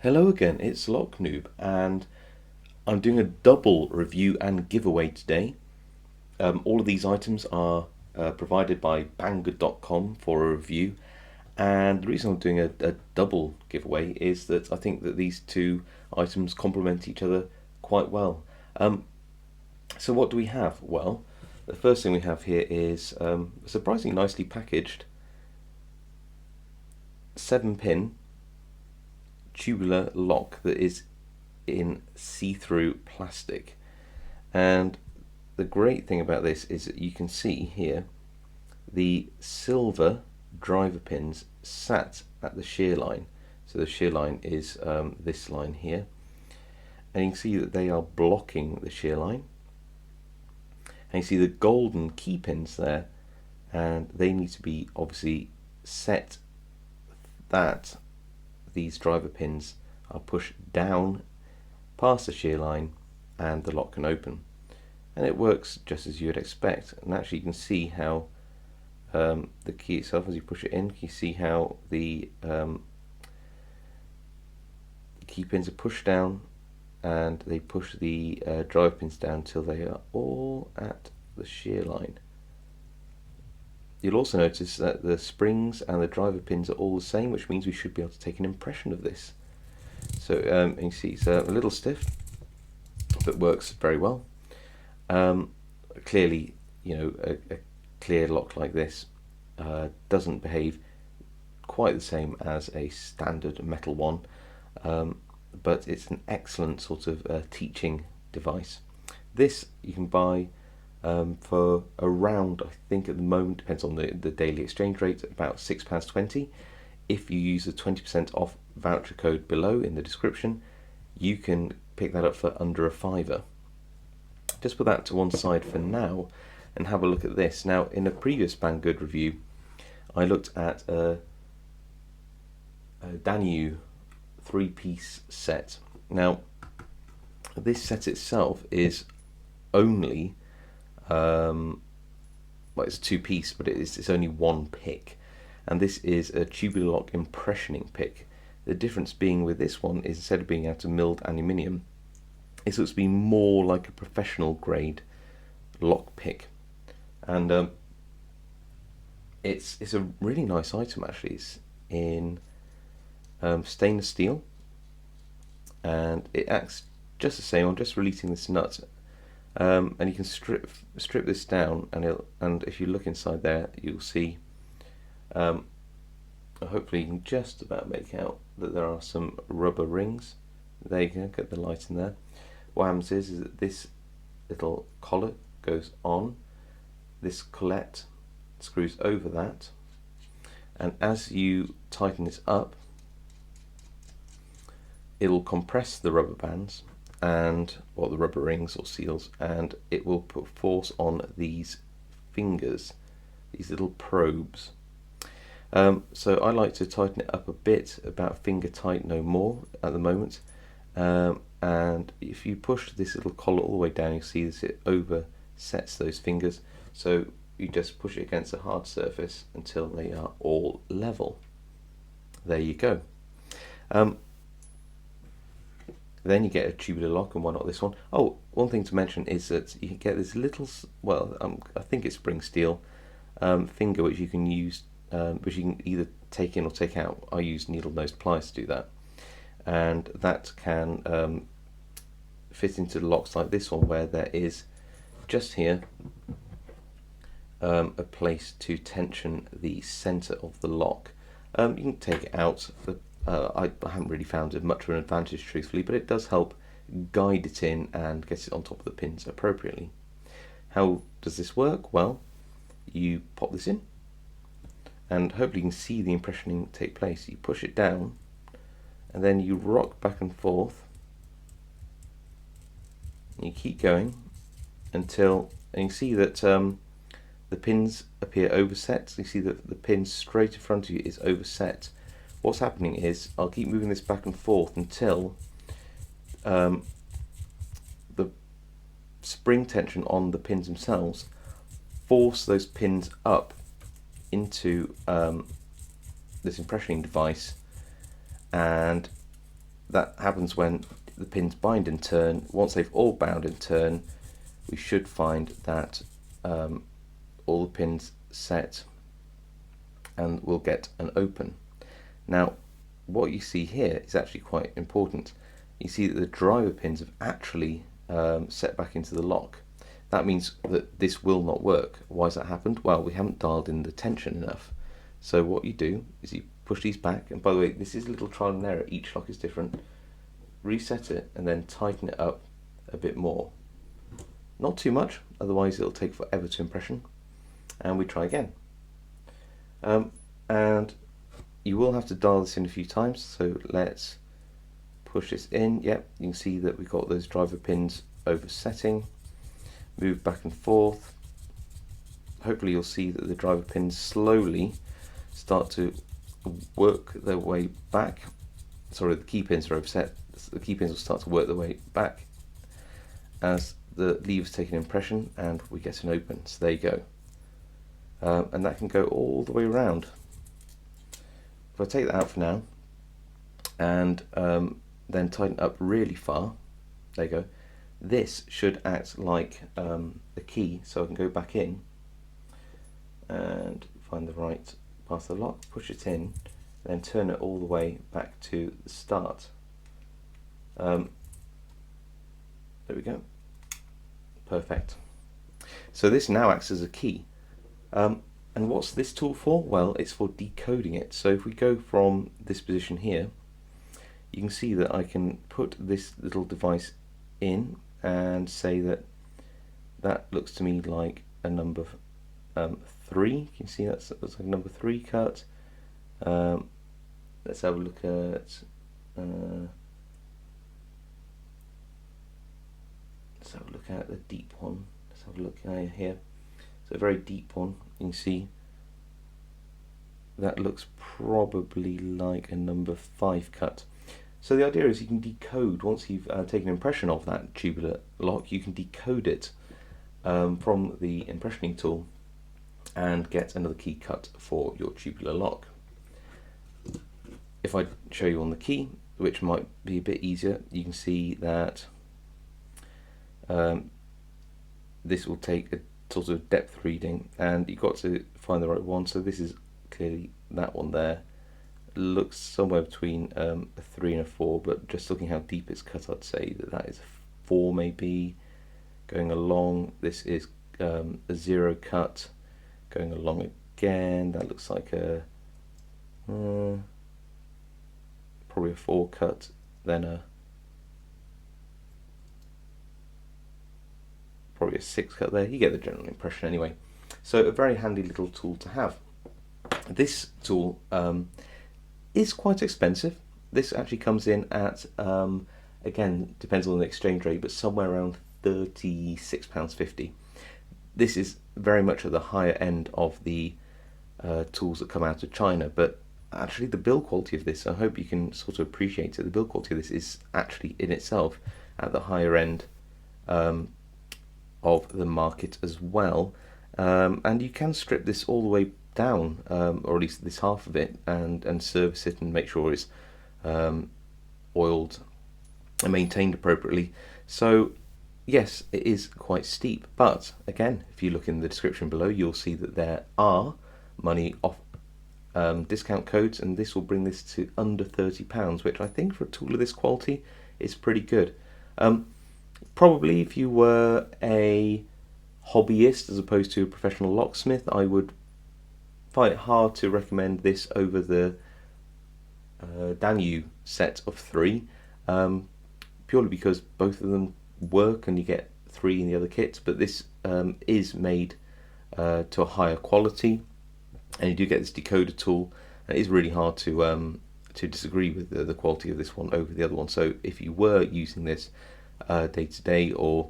Hello again, it's Lock Noob, and I'm doing a double review and giveaway today. All of these items are provided by Banggood.com for a review, and the reason I'm doing a double giveaway is that I think that these two items complement each other quite well. So what do we have? Well, the first thing we have here is a surprisingly nicely packaged 7-pin tubular lock that is in see-through plastic. And the great thing about this is that you can see here the silver driver pins sat at the shear line. So the shear line is this line here, and you can see that they are blocking the shear line. And you see the golden key pins there, and they need to be obviously set that these driver pins are pushed down past the shear line and the lock can open. And it works just as you would expect. And actually you can see how the key itself, as you push it in, you see how the key pins are pushed down, and they push the driver pins down until they are all at the shear line. You'll also notice that the springs and the driver pins are all the same, which means we should be able to take an impression of this. So you can see it's a little stiff, but works very well. Clearly, you know, a clear lock like this doesn't behave quite the same as a standard metal one, but it's an excellent sort of teaching device. This you can buy for around, I think at the moment, depends on the daily exchange rate, about £6.20. If you use the 20% off voucher code below in the description, you can pick that up for under £5. Just put that to one side for now and have a look at this. Now, in a previous Banggood review, I looked at a Danyu 3-piece set. Now, this set itself is only well, it's 2-piece, but it's only one pick, and this is a tubular lock impressioning pick. The difference being with this one is, instead of being out of milled aluminium, it looks to be more like a professional grade lock pick, and it's a really nice item actually. It's in stainless steel, and it acts just the same. I'm just releasing this nut. And you can strip this down, and if you look inside there, you'll see. Hopefully, you can just about make out that there are some rubber rings. There you go. Get the light in there. What happens is that this little collar goes on. This collet screws over that, and as you tighten this up, it will compress the rubber bands and the rubber rings or seals, and it will put force on these fingers, these little probes. So I like to tighten it up a bit, about finger tight, no more at the moment. And if you push this little collar all the way down, you see that it oversets those fingers. So you just push it against a hard surface until they are all level. There you go. Then you get a tubular lock, and why not this one? Oh, one thing to mention is that you can get this little, well, I think it's spring steel finger, which you can use, which you can either take in or take out. I use needle-nosed pliers to do that, and that can fit into the locks like this one, where there is just here a place to tension the center of the lock. You can take it out. I haven't really found it much of an advantage, truthfully, but it does help guide it in and get it on top of the pins appropriately. How does this work? Well, you pop this in, and hopefully you can see the impressioning take place. You push it down, and then you rock back and forth, and you keep going until, and you see that the pins appear overset. So you see that the pin straight in front of you is overset. What's happening is, I'll keep moving this back and forth until the spring tension on the pins themselves force those pins up into this impressioning device, and that happens when the pins bind in turn. Once they've all bound in turn, we should find that all the pins set, and we'll get an open. Now, what you see here is actually quite important. You see that the driver pins have actually set back into the lock. That means that this will not work. Why has that happened? Well, we haven't dialed in the tension enough. So what you do is you push these back, and by the way, this is a little trial and error. Each lock is different. Reset it and then tighten it up a bit more. Not too much, otherwise it'll take forever to impression. And we try again. And you will have to dial this in a few times, so let's push this in. Yep, you can see that we've got those driver pins oversetting. Move back and forth. Hopefully you'll see that the driver pins slowly start to work their way back. Sorry, the key pins are overset. The key pins will start to work their way back as the lever's take an impression, and we get an open. So there you go. And that can go all the way around. If I take that out for now and then tighten up really far, there you go. This should act like the key, so I can go back in and find the right path of the lock, push it in, then turn it all the way back to the start. There we go. Perfect. So this now acts as a key. And what's this tool for? Well, it's for decoding it. So if we go from this position here, you can see that I can put this little device in and say that that looks to me like a number 3. You can see that's like a number 3 cut. Let's have a look at the deep one. Let's have a look here. It's a very deep one. You can see that looks probably like a number 5 cut. So the idea is you can decode, once you've taken an impression of that tubular lock, you can decode it from the impressioning tool and get another key cut for your tubular lock. If I show you on the key, which might be a bit easier, you can see that this will take a sort of depth reading, and you've got to find the right one. So this is clearly that one there. Looks somewhere between a 3 and a 4, but just looking how deep it's cut, I'd say that that is a 4 maybe. Going along, this is a 0 cut. Going along again, that looks like a probably a 4 cut, then probably a 6 cut there. You get the general impression anyway. So a very handy little tool to have. This tool is quite expensive. This actually comes in at, again, depends on the exchange rate, but somewhere around £36.50. This is very much at the higher end of the tools that come out of China, but actually the build quality of this, I hope you can sort of appreciate it, the build quality of this is actually in itself at the higher end of the market as well. And you can strip this all the way down, or at least this half of it, and service it and make sure it's oiled and maintained appropriately. So yes, it is quite steep, but again, if you look in the description below, you'll see that there are money off discount codes, and this will bring this to under £30, which I think for a tool of this quality is pretty good. Probably if you were a hobbyist as opposed to a professional locksmith, I would find it hard to recommend this over the Danyu set of 3, purely because both of them work and you get 3 in the other kits, but this is made to a higher quality, and you do get this decoder tool, and it is really hard to disagree with the quality of this one over the other one. So if you were using this day to day or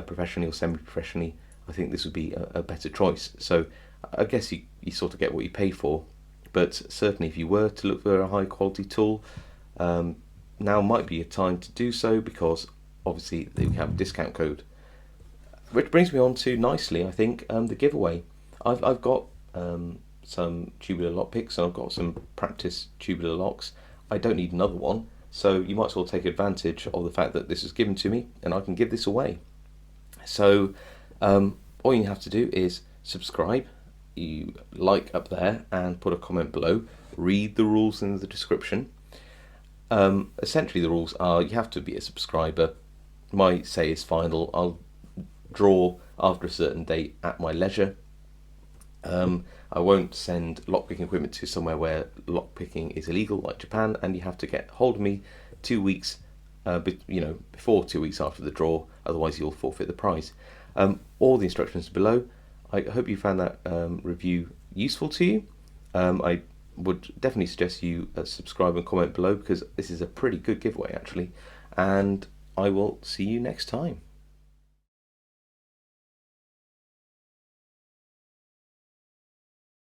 professionally or semi-professionally, I think this would be a better choice. So I guess you sort of get what you pay for, but certainly if you were to look for a high quality tool, now might be a time to do so, because obviously they have a discount code. Which brings me on to, nicely I think, the giveaway. I've got some tubular lock picks, and I've got some practice tubular locks. I don't need another one, So you might as well take advantage of the fact that this is given to me and I can give this away. So all you have to do is subscribe, you like up there and put a comment below, read the rules in the description. Essentially the rules are you have to be a subscriber. My say is final. I'll draw after a certain date at my leisure. I won't send lockpicking equipment to somewhere where lockpicking is illegal, like Japan, and you have to get hold of me 2 weeks, before 2 weeks after the draw. Otherwise, you'll forfeit the prize. All the instructions below. I hope you found that review useful to you. I would definitely suggest you subscribe and comment below because this is a pretty good giveaway actually. And I will see you next time.